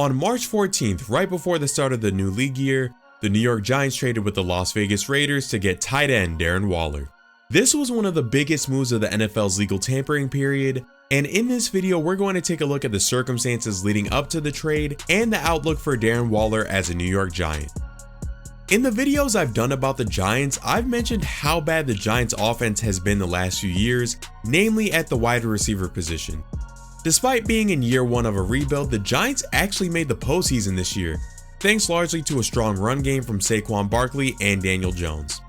On March 14th, right before the start of the new league year, the New York Giants traded with the Las Vegas Raiders to get tight end Darren Waller. This was one of the biggest moves of the NFL's legal tampering period, and in this video we're going to take a look at the circumstances leading up to the trade and the outlook for Darren Waller as a New York Giant. In the videos I've done about the Giants, I've mentioned how bad the Giants offense has been the last few years, namely at the wide receiver position. Despite being in year one of a rebuild, the Giants actually made the postseason this year, thanks largely to a strong run game from Saquon Barkley and Daniel Jones.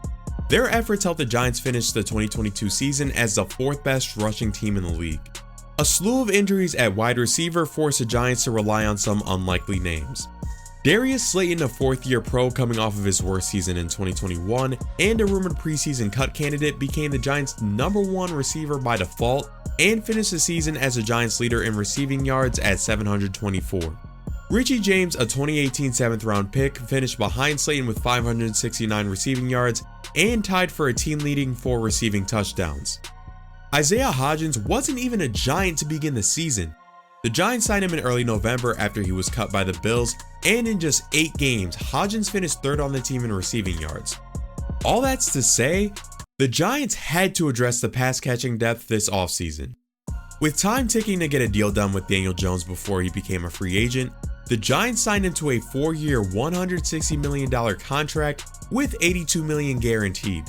Their efforts helped the Giants finish the 2022 season as the fourth best rushing team in the league. A slew of injuries at wide receiver forced the Giants to rely on some unlikely names. Darius Slayton, a fourth-year pro coming off of his worst season in 2021 and a rumored preseason cut candidate, became the Giants' #1 receiver by default and finished the season as the Giants' leader in receiving yards at 724. Richie James, a 2018 7th-round pick, finished behind Slayton with 569 receiving yards and tied for a team-leading 4 receiving touchdowns. Isaiah Hodgins wasn't even a Giant to begin the season. The Giants signed him in early November after he was cut by the Bills, and in just 8 games, Hodgins finished 3rd on the team in receiving yards. All that's to say, the Giants had to address the pass-catching depth this offseason. With time ticking to get a deal done with Daniel Jones before he became a free agent, the Giants signed him to a 4-year, $160 million contract with $82 million guaranteed.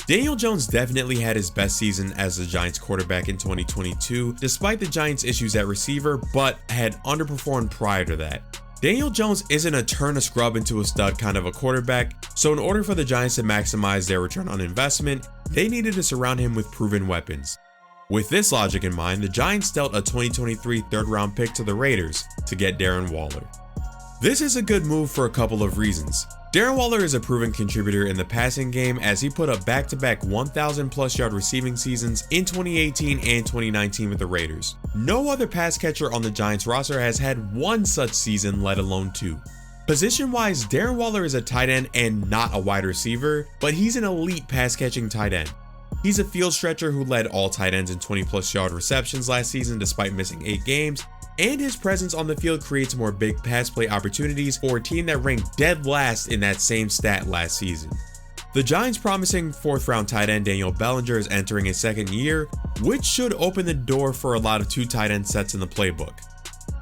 Daniel Jones definitely had his best season as the Giants quarterback in 2022, despite the Giants' issues at receiver, but had underperformed prior to that. Daniel Jones isn't a turn a scrub into a stud kind of a quarterback, so in order for the Giants to maximize their return on investment, they needed to surround him with proven weapons. With this logic in mind, the Giants dealt a 2023 3rd-round pick to the Raiders to get Darren Waller. This is a good move for a couple of reasons. Darren Waller is a proven contributor in the passing game as he put up back-to-back 1,000+ yard receiving seasons in 2018 and 2019 with the Raiders. No other pass catcher on the Giants roster has had one such season, let alone 2. Position-wise, Darren Waller is a tight end and not a wide receiver, but he's an elite pass-catching tight end. He's a field stretcher who led all tight ends in 20+ yard receptions last season despite missing 8 games, and his presence on the field creates more big pass play opportunities for a team that ranked dead last in that same stat last season. The Giants' promising 4th-round tight end Daniel Bellinger is entering his 2nd year, which should open the door for a lot of 2 tight end sets in the playbook.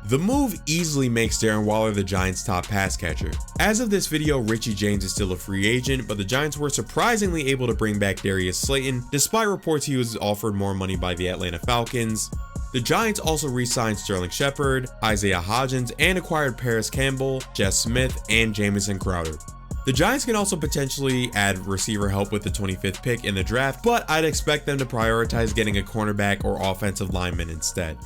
The move easily makes Darren Waller the Giants' top pass catcher. As of this video, Richie James is still a free agent, but the Giants were surprisingly able to bring back Darius Slayton, despite reports he was offered more money by the Atlanta Falcons. The Giants also re-signed Sterling Shepard, Isaiah Hodgins, and acquired Paris Campbell, Jess Smith, and Jamison Crowder. The Giants can also potentially add receiver help with the 25th pick in the draft, but I'd expect them to prioritize getting a cornerback or offensive lineman instead.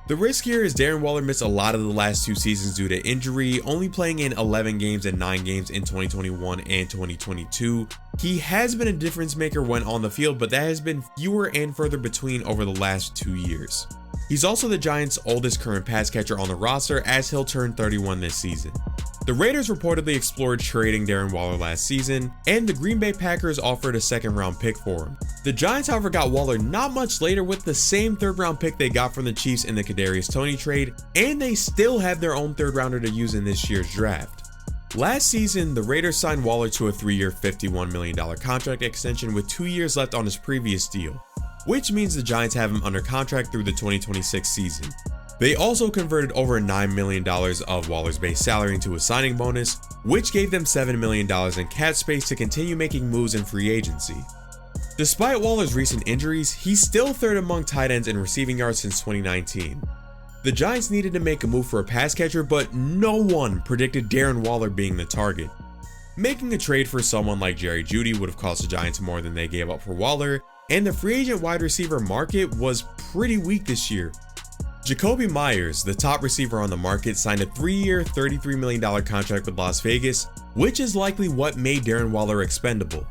The risk here is Darren Waller missed a lot of the last 2 seasons due to injury, only playing in 11 games and 9 games in 2021 and 2022. He has been a difference maker when on the field, but that has been fewer and further between over the last 2 years. He's also the Giants' oldest current pass catcher on the roster, as he'll turn 31 this season. The Raiders reportedly explored trading Darren Waller last season, and the Green Bay Packers offered a 2nd-round pick for him. The Giants, however, got Waller not much later with the same 3rd-round pick they got from the Chiefs in the Kadarius Toney trade, and they still have their own 3rd-rounder to use in this year's draft. Last season, the Raiders signed Waller to a 3-year, $51 million contract extension with 2 years left on his previous deal, which means the Giants have him under contract through the 2026 season. They also converted over $9 million of Waller's base salary into a signing bonus, which gave them $7 million in cap space to continue making moves in free agency. Despite Waller's recent injuries, he's still 3rd among tight ends in receiving yards since 2019. The Giants needed to make a move for a pass catcher, but no one predicted Darren Waller being the target. Making a trade for someone like Jerry Jeudy would have cost the Giants more than they gave up for Waller, and the free agent wide receiver market was pretty weak this year. Jacoby Myers, the top receiver on the market, signed a 3-year, $33 million contract with Las Vegas, which is likely what made Darren Waller expendable.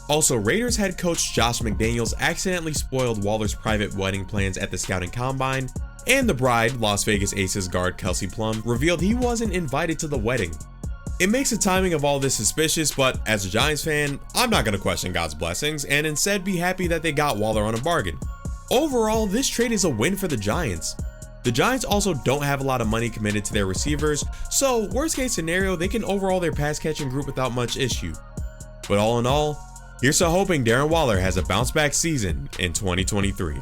Also, Raiders head coach Josh McDaniels accidentally spoiled Waller's private wedding plans at the scouting combine, and the bride, Las Vegas Aces guard Kelsey Plum, revealed he wasn't invited to the wedding. It makes the timing of all this suspicious, but as a Giants fan, I'm not going to question God's blessings and instead be happy that they got Waller on a bargain. Overall, this trade is a win for the Giants. The Giants also don't have a lot of money committed to their receivers, so worst case scenario, they can overhaul their pass catching group without much issue. But all in all, here's to hoping Darren Waller has a bounce back season in 2023.